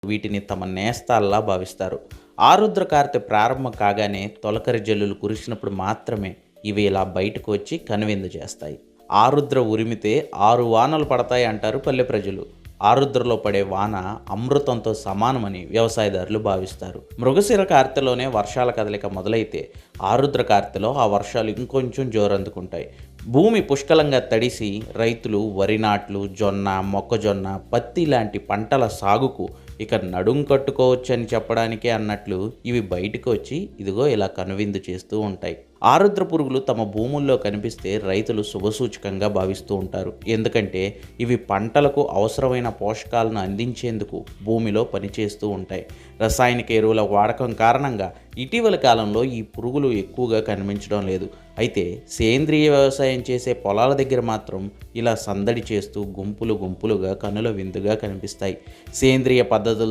వీటిని తమ నేస్తాల్లా భావిస్తారు. ఆరుద్ర కార్తె ప్రారంభం కాగానే తొలకరి జల్లులు కురిసినప్పుడు మాత్రమే ఇవి ఇలా బయటకు వచ్చి కనువిందు చేస్తాయి. ఆరుద్ర ఉరిమితే 6 వానలు పడతాయి అంటారు పల్లె ప్రజలు. ఆరుద్రలో పడే వాన అమృతంతో సమానమని వ్యవసాయదారులు భావిస్తారు. మృగశిర కార్తెలోనే వర్షాల కదలిక మొదలైతే ఆరుద్ర కార్తెలో ఆ వర్షాలు ఇంకొంచెం జోరందుకుంటాయి. భూమి పుష్కలంగా తడిసి రైతులు వరి నాట్లు, జొన్న, మొక్కజొన్న, పత్తి లాంటి పంటల సాగుకు ఇక నడుం కట్టుకోవచ్చని చెప్పడానికే అన్నట్లు ఇవి బయటకు వచ్చి ఇదిగో ఇలా కనువిందు చేస్తూ ఉంటాయి. ఆరుద్ర పురుగులు తమ భూముల్లో కనిపిస్తే రైతులు శుభసూచకంగా భావిస్తూ ఉంటారు. ఎందుకంటే ఇవి పంటలకు అవసరమైన పోషకాలను అందించేందుకు భూమిలో పనిచేస్తూ ఉంటాయి. రసాయనిక ఎరువుల వాడకం కారణంగా ఇటీవల కాలంలో ఈ పురుగులు ఎక్కువగా కనిపించడం లేదు. అయితే సేంద్రియ వ్యవసాయం చేసే పొలాల దగ్గర మాత్రం ఇలా సందడి చేస్తూ గుంపులు గుంపులుగా కనుల విందుగా కనిపిస్తాయి. సేంద్రియ పద్ధతుల